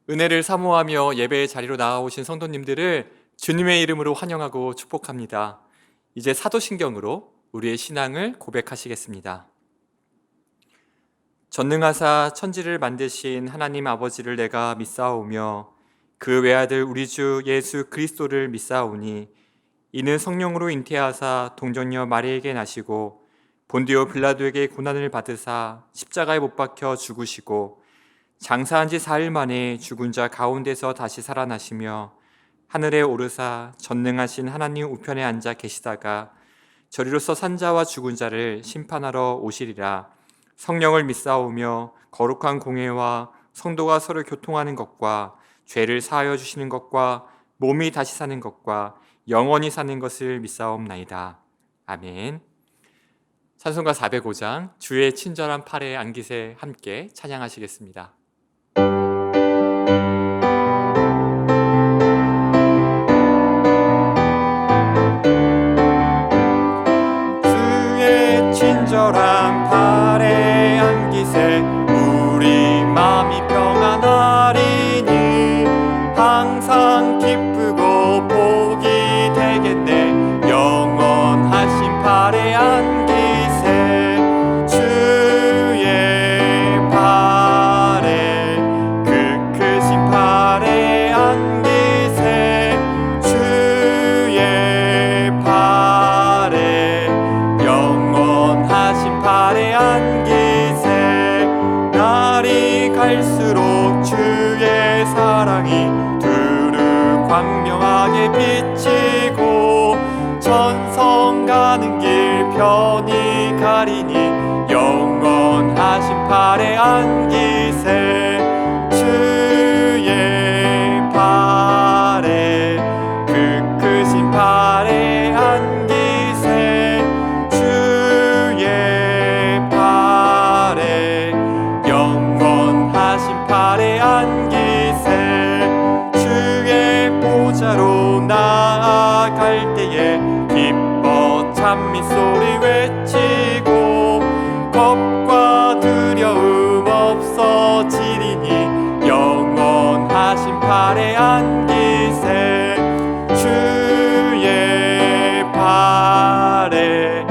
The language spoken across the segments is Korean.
은혜를 사모하며 예배의 자리로 나아오신 성도님들을 주님의 이름으로 환영하고 축복합니다. 이제 사도신경으로 우리의 신앙을 고백하시겠습니다. 전능하사 천지를 만드신 하나님 아버지를 내가 믿사오며 그 외아들 우리 주 예수 그리스도를 믿사오니 이는 성령으로 잉태하사 동정녀 마리에게 나시고 본디오 빌라도에게 고난을 받으사 십자가에 못 박혀 죽으시고 장사한 지 4일 만에 죽은 자 가운데서 다시 살아나시며 하늘에 오르사 전능하신 하나님 우편에 앉아 계시다가 저리로서 산자와 죽은 자를 심판하러 오시리라. 성령을 믿사오며 거룩한 공회와 성도가 서로 교통하는 것과 죄를 사하여 주시는 것과 몸이 다시 사는 것과 영원히 사는 것을 믿사옵나이다. 아멘. 찬송가 405장 주의 친절한 팔에 안기세 함께 찬양하시겠습니다. 주의 친절한 팔에 안기세 우리 마음이 평안하리니 항상 기쁘고 복이 되겠네. 영원하신 팔에 안기세 주의 팔에 그 크신 팔에 안기세 주의 팔에 영원하신 팔에 안기세. 날이 갈수록 주의 사랑이 두루 광명하게 비치고 천성 가는 길 편히 가리니 영원하신 팔에 안기세 주의 팔에 그 크신 팔에 안기세 주의 팔에 영원하신 팔에 안기세. 주의 보좌로 나아갈 때에 기뻐 찬미 소리 외치고 겁과 두려움 없어지리니 영원하신 팔에 안기세 주의 팔에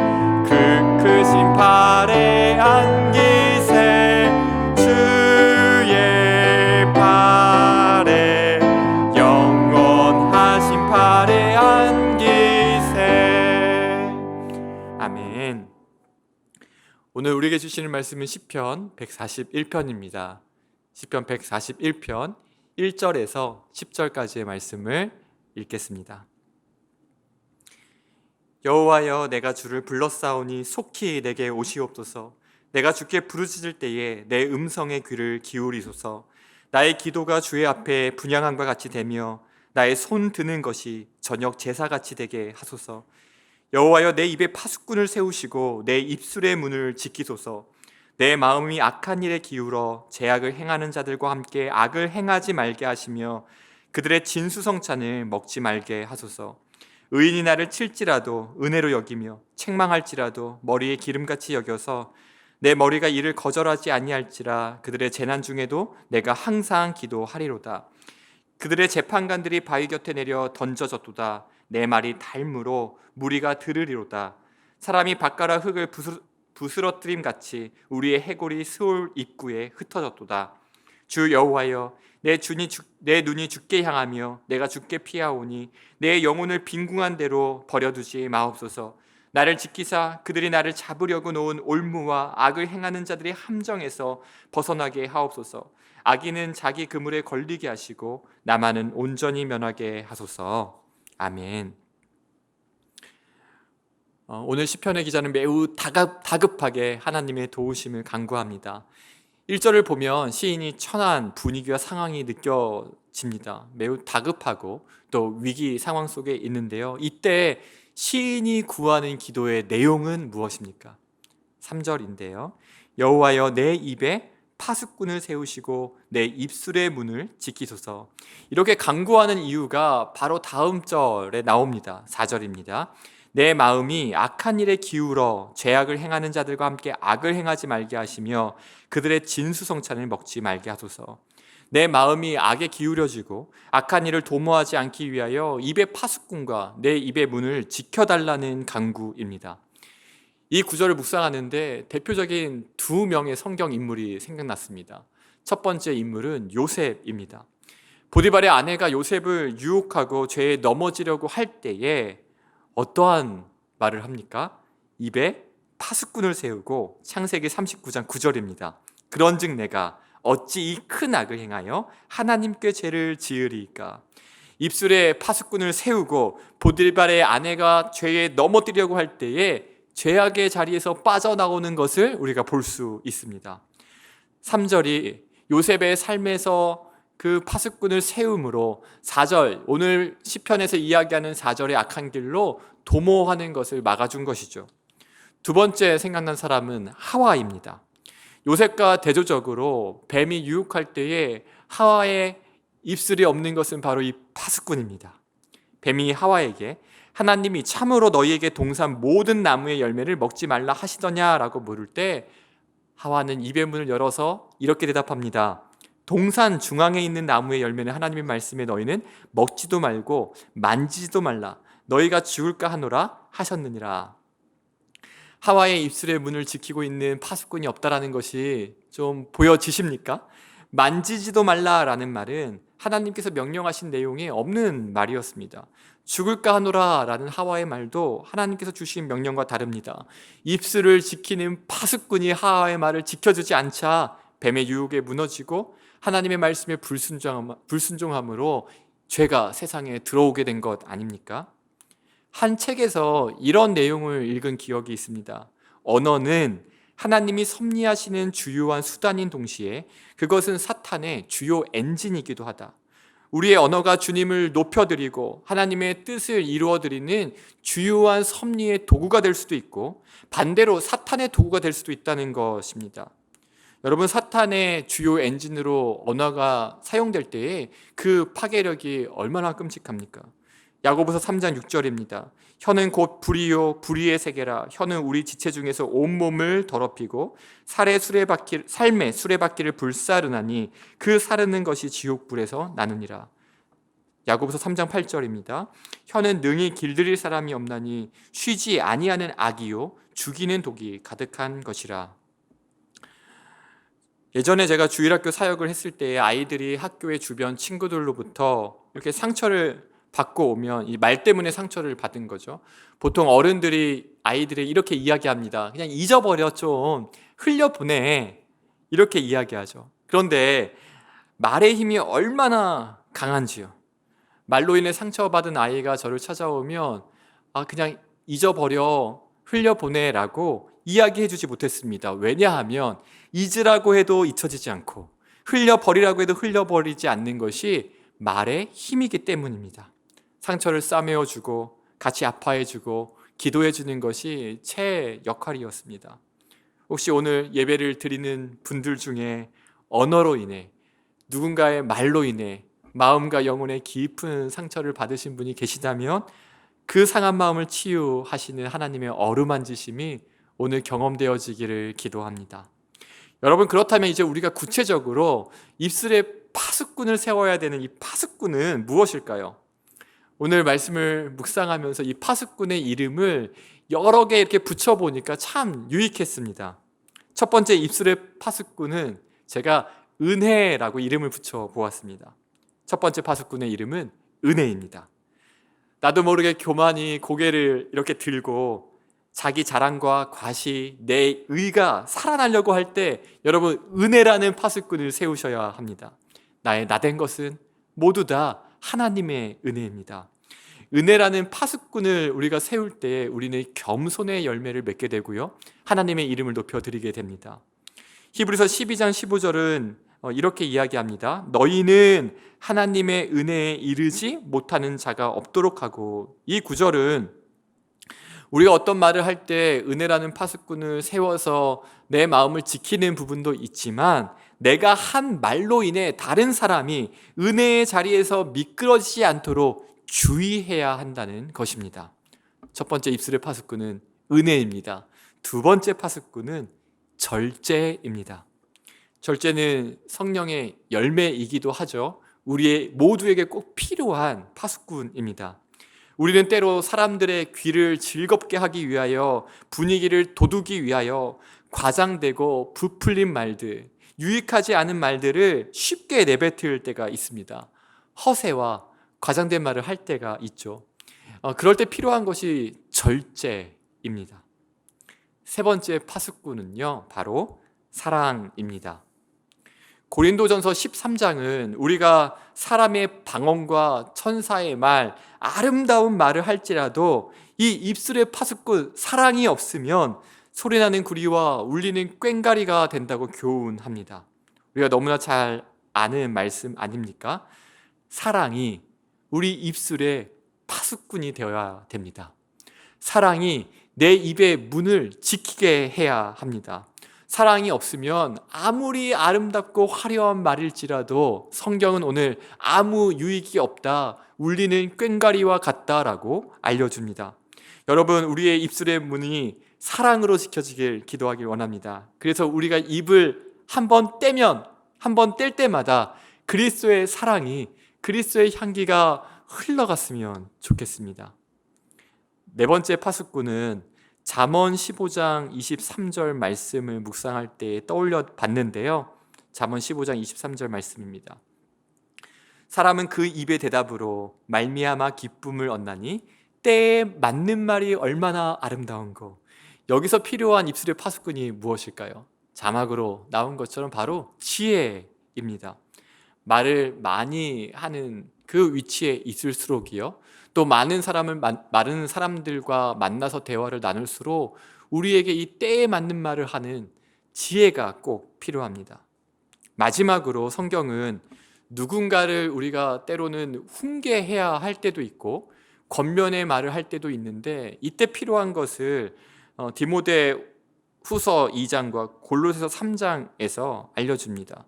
그 크신 팔에 안기세 주의 팔에 영원하신 팔에 안기세. 아멘. 오늘 우리에게 주시는 말씀은 시편 141편입니다. 시편 141편 1절에서 10절까지의 말씀을 읽겠습니다. 여호와여, 내가 주를 불렀사오니 속히 내게 오시옵소서. 내가 주께 부르짖을 때에 내 음성에 귀를 기울이소서. 나의 기도가 주의 앞에 분향함과 같이 되며 나의 손 드는 것이 저녁 제사같이 되게 하소서. 여호와여, 내 입에 파수꾼을 세우시고 내 입술의 문을 지키소서. 내 마음이 악한 일에 기울어 죄악을 행하는 자들과 함께 악을 행하지 말게 하시며 그들의 진수성찬을 먹지 말게 하소서. 의인이 나를 칠지라도 은혜로 여기며 책망할지라도 머리에 기름같이 여겨서 내 머리가 이를 거절하지 아니할지라. 그들의 재난 중에도 내가 항상 기도하리로다. 그들의 재판관들이 바위 곁에 내려 던져졌도다. 내 말이 닳므로 무리가 들으리로다. 사람이 밭가라 흙을 부스러뜨림 같이 우리의 해골이 스올 입구에 흩어졌도다. 주 여호와여, 내 눈이 주께 향하며 내가 주께 피하오니 내 영혼을 빈궁한 대로 버려두지 마옵소서. 나를 지키사 그들이 나를 잡으려고 놓은 올무와 악을 행하는 자들의 함정에서 벗어나게 하옵소서. 악인은 자기 그물에 걸리게 하시고 나만은 온전히 면하게 하소서. 아멘. 오늘 시편의 기자는 매우 다급하게 하나님의 도우심을 간구합니다. 1절을 보면 시인이 처한 분위기와 상황이 느껴집니다. 매우 다급하고 또 위기 상황 속에 있는데요. 이때 시인이 구하는 기도의 내용은 무엇입니까? 3절인데요. 여호와여, 내 입에 파수꾼을 세우시고 내 입술의 문을 지키소서. 이렇게 간구하는 이유가 바로 다음 절에 나옵니다. 4절입니다. 내 마음이 악한 일에 기울어 죄악을 행하는 자들과 함께 악을 행하지 말게 하시며 그들의 진수성찬을 먹지 말게 하소서. 내 마음이 악에 기울여지고 악한 일을 도모하지 않기 위하여 입의 파수꾼과 내 입의 문을 지켜달라는 간구입니다. 이 구절을 묵상하는데 대표적인 두 명의 성경 인물이 생각났습니다. 첫 번째 인물은 요셉입니다. 보디발의 아내가 요셉을 유혹하고 죄에 넘어지려고 할 때에 어떠한 말을 합니까? 입에 파수꾼을 세우고 창세기 39장 9절입니다. 그런즉 내가 어찌 이 큰 악을 행하여 하나님께 죄를 지으리이까. 입술에 파수꾼을 세우고 보디발의 아내가 죄에 넘어뜨리려고 할 때에 죄악의 자리에서 빠져나오는 것을 우리가 볼 수 있습니다. 3절이 요셉의 삶에서 그 파수꾼을 세움으로 4절, 오늘 시편에서 이야기하는 4절의 악한 길로 도모하는 것을 막아준 것이죠. 두 번째 생각난 사람은 하와입니다. 요셉과 대조적으로 뱀이 유혹할 때에 하와의 입술이 없는 것은 바로 이 파수꾼입니다. 뱀이 하와에게 하나님이 참으로 너희에게 동산 모든 나무의 열매를 먹지 말라 하시더냐라고 물을 때 하와는 입의 문을 열어서 이렇게 대답합니다. 동산 중앙에 있는 나무의 열매는 하나님의 말씀에 너희는 먹지도 말고 만지지도 말라. 너희가 죽을까 하노라 하셨느니라. 하와의 입술의 문을 지키고 있는 파수꾼이 없다라는 것이 좀 보여지십니까? 만지지도 말라라는 말은 하나님께서 명령하신 내용이 없는 말이었습니다. 죽을까 하노라 라는 하와의 말도 하나님께서 주신 명령과 다릅니다. 입술을 지키는 파수꾼이 하와의 말을 지켜주지 않자 뱀의 유혹에 무너지고 하나님의 말씀에 불순종함으로 죄가 세상에 들어오게 된 것 아닙니까? 한 책에서 이런 내용을 읽은 기억이 있습니다. 언어는 하나님이 섭리하시는 주요한 수단인 동시에 그것은 사탄의 주요 엔진이기도 하다. 우리의 언어가 주님을 높여드리고 하나님의 뜻을 이루어드리는 주요한 섭리의 도구가 될 수도 있고 반대로 사탄의 도구가 될 수도 있다는 것입니다. 여러분, 사탄의 주요 엔진으로 언어가 사용될 때에 그 파괴력이 얼마나 끔찍합니까? 야고보서 3장 6절입니다. 혀는 곧 불이요 불의의 세계라. 혀는 우리 지체 중에서 온몸을 더럽히고 삶의 수레바퀴를 불사르나니 그 사르는 것이 지옥불에서 나느니라. 야고보서 3장 8절입니다. 혀는 능히 길들일 사람이 없나니 쉬지 아니하는 악이요 죽이는 독이 가득한 것이라. 예전에 제가 주일학교 사역을 했을 때 아이들이 학교의 주변 친구들로부터 이렇게 상처를 받고 오면 이 말 때문에 상처를 받은 거죠. 보통 어른들이 아이들에게 이렇게 이야기합니다. 그냥 잊어버려, 좀 흘려보내, 이렇게 이야기하죠. 그런데 말의 힘이 얼마나 강한지요. 말로 인해 상처받은 아이가 저를 찾아오면 그냥 잊어버려, 흘려보내라고 이야기해주지 못했습니다. 왜냐하면 잊으라고 해도 잊혀지지 않고 흘려버리라고 해도 흘려버리지 않는 것이 말의 힘이기 때문입니다. 상처를 싸매어주고 같이 아파해주고 기도해주는 것이 제 역할이었습니다. 혹시 오늘 예배를 드리는 분들 중에 언어로 인해, 누군가의 말로 인해 마음과 영혼에 깊은 상처를 받으신 분이 계시다면 그 상한 마음을 치유하시는 하나님의 어루만지심이 오늘 경험되어지기를 기도합니다. 여러분, 그렇다면 이제 우리가 구체적으로 입술에 파수꾼을 세워야 되는 이 파수꾼은 무엇일까요? 오늘 말씀을 묵상하면서 이 파수꾼의 이름을 여러 개 이렇게 붙여보니까 참 유익했습니다. 첫 번째 입술의 파수꾼은 제가 은혜라고 이름을 붙여보았습니다. 첫 번째 파수꾼의 이름은 은혜입니다. 나도 모르게 교만이 고개를 이렇게 들고 자기 자랑과 과시, 내 의가 살아나려고 할 때 여러분, 은혜라는 파수꾼을 세우셔야 합니다. 나의 나된 것은 모두 다 하나님의 은혜입니다. 은혜라는 파수꾼을 우리가 세울 때 우리는 겸손의 열매를 맺게 되고요, 하나님의 이름을 높여드리게 됩니다. 히브리서 12장 15절은 이렇게 이야기합니다. 너희는 하나님의 은혜에 이르지 못하는 자가 없도록 하고. 이 구절은 우리가 어떤 말을 할 때 은혜라는 파수꾼을 세워서 내 마음을 지키는 부분도 있지만 내가 한 말로 인해 다른 사람이 은혜의 자리에서 미끄러지지 않도록 주의해야 한다는 것입니다. 첫 번째 입술의 파수꾼은 은혜입니다. 두 번째 파수꾼은 절제입니다. 절제는 성령의 열매이기도 하죠. 우리의 모두에게 꼭 필요한 파수꾼입니다. 우리는 때로 사람들의 귀를 즐겁게 하기 위하여, 분위기를 돋우기 위하여 과장되고 부풀린 말들, 유익하지 않은 말들을 쉽게 내뱉을 때가 있습니다. 허세와 과장된 말을 할 때가 있죠. 그럴 때 필요한 것이 절제입니다. 세 번째 파수꾼은요, 바로 사랑입니다. 고린도전서 13장은 우리가 사람의 방언과 천사의 말, 아름다운 말을 할지라도 이 입술의 파수꾼 사랑이 없으면 소리나는 구리와 울리는 꽹과리가 된다고 교훈합니다. 우리가 너무나 잘 아는 말씀 아닙니까? 사랑이 우리 입술의 파수꾼이 되어야 됩니다. 사랑이 내 입의 문을 지키게 해야 합니다. 사랑이 없으면 아무리 아름답고 화려한 말일지라도 성경은 오늘 아무 유익이 없다, 울리는 꽹과리와 같다라고 알려줍니다. 여러분, 우리의 입술의 문이 사랑으로 지켜지길 기도하길 원합니다. 그래서 우리가 입을 한번 떼면, 한번 뗄 때마다 그리스도의 사랑이, 그리스도의 향기가 흘러갔으면 좋겠습니다. 네 번째 파수꾼은 잠언 15장 23절 말씀을 묵상할 때 떠올려 봤는데요. 잠언 15장 23절 말씀입니다. 사람은 그 입의 대답으로 말미암아 기쁨을 얻나니 때에 맞는 말이 얼마나 아름다운고. 여기서 필요한 입술의 파수꾼이 무엇일까요? 자막으로 나온 것처럼 바로 지혜입니다. 말을 많이 하는 그 위치에 있을수록이요, 또 많은 사람들과 만나서 대화를 나눌수록 우리에게 이 때에 맞는 말을 하는 지혜가 꼭 필요합니다. 마지막으로 성경은 누군가를 우리가 때로는 훈계해야 할 때도 있고 권면의 말을 할 때도 있는데, 이때 필요한 것을 디모데 후서 2장과 골로새서 3장에서 알려줍니다.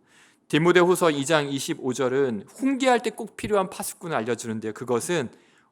디모데 후서 2장 25절은 훈계할 때 꼭 필요한 파수꾼을 알려주는데요, 그것은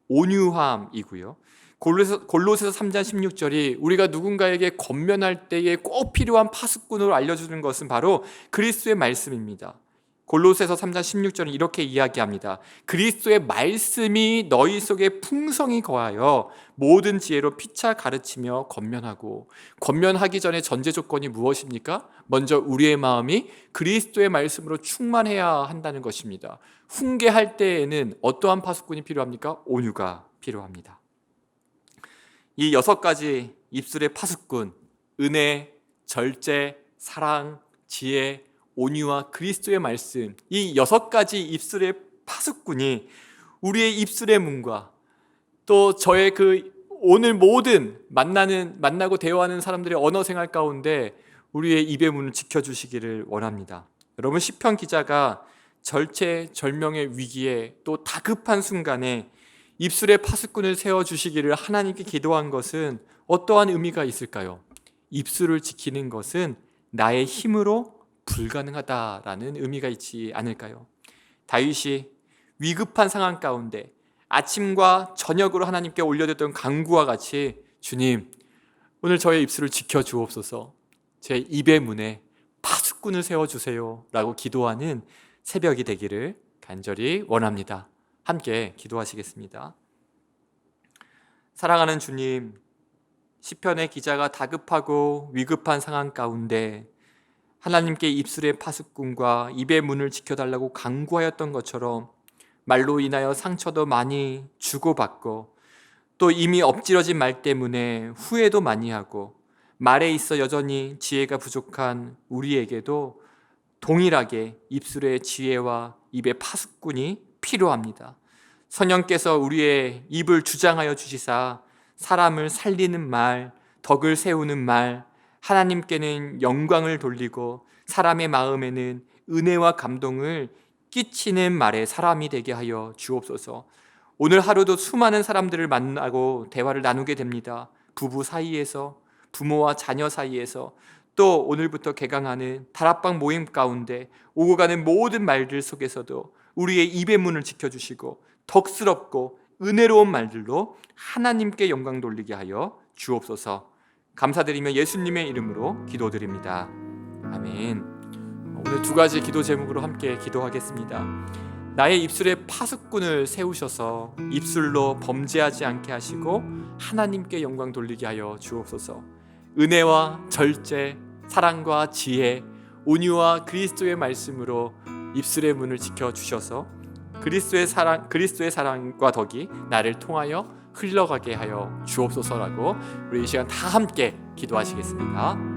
온유함이고요. 골로새서 3장 16절이 우리가 누군가에게 권면할 때에 꼭 필요한 파수꾼으로 알려주는 것은 바로 그리스도의 말씀입니다. 골로새서 3장 16절은 이렇게 이야기합니다. 그리스도의 말씀이 너희 속에 풍성히 거하여 모든 지혜로 피차 가르치며 권면하고. 권면하기 전에 전제 조건이 무엇입니까? 먼저 우리의 마음이 그리스도의 말씀으로 충만해야 한다는 것입니다. 훈계할 때에는 어떠한 파수꾼이 필요합니까? 온유가 필요합니다. 이 6가지 입술의 파수꾼, 은혜, 절제, 사랑, 지혜, 온유와 그리스도의 말씀, 이 6가지 입술의 파수꾼이 우리의 입술의 문과 또 저의 그 오늘 모든 만나고 대화하는 사람들의 언어 생활 가운데 우리의 입의 문을 지켜주시기를 원합니다. 여러분, 시편 기자가 절체절명의 위기에 또 다급한 순간에 입술의 파수꾼을 세워주시기를 하나님께 기도한 것은 어떠한 의미가 있을까요? 입술을 지키는 것은 나의 힘으로 불가능하다라는 의미가 있지 않을까요? 다윗이 위급한 상황 가운데 아침과 저녁으로 하나님께 올려드렸던 간구와 같이, 주님, 오늘 저의 입술을 지켜주옵소서, 제 입의 문에 파수꾼을 세워주세요 라고 기도하는 새벽이 되기를 간절히 원합니다. 함께 기도하시겠습니다. 사랑하는 주님, 시편의 기자가 다급하고 위급한 상황 가운데 하나님께 입술의 파수꾼과 입의 문을 지켜달라고 간구하였던 것처럼 말로 인하여 상처도 많이 주고받고 또 이미 엎질러진 말 때문에 후회도 많이 하고 말에 있어 여전히 지혜가 부족한 우리에게도 동일하게 입술의 지혜와 입의 파수꾼이 필요합니다. 성령께서 우리의 입을 주장하여 주시사 사람을 살리는 말, 덕을 세우는 말, 하나님께는 영광을 돌리고 사람의 마음에는 은혜와 감동을 끼치는 말의 사람이 되게 하여 주옵소서. 오늘 하루도 수많은 사람들을 만나고 대화를 나누게 됩니다. 부부 사이에서, 부모와 자녀 사이에서, 또 오늘부터 개강하는 다락방 모임 가운데 오고 가는 모든 말들 속에서도 우리의 입의 문을 지켜주시고 덕스럽고 은혜로운 말들로 하나님께 영광 돌리게 하여 주옵소서. 감사드리며 예수님의 이름으로 기도드립니다. 아멘. 오늘 두 가지 기도 제목으로 함께 기도하겠습니다. 나의 입술에 파수꾼을 세우셔서 입술로 범죄하지 않게 하시고 하나님께 영광 돌리게 하여 주옵소서. 은혜와 절제, 사랑과 지혜, 온유와 그리스도의 말씀으로 입술의 문을 지켜주셔서 그리스도의 사랑과 덕이 나를 통하여 흘러가게 하여 주옵소서라고 우리 이 시간 다 함께 기도하시겠습니다.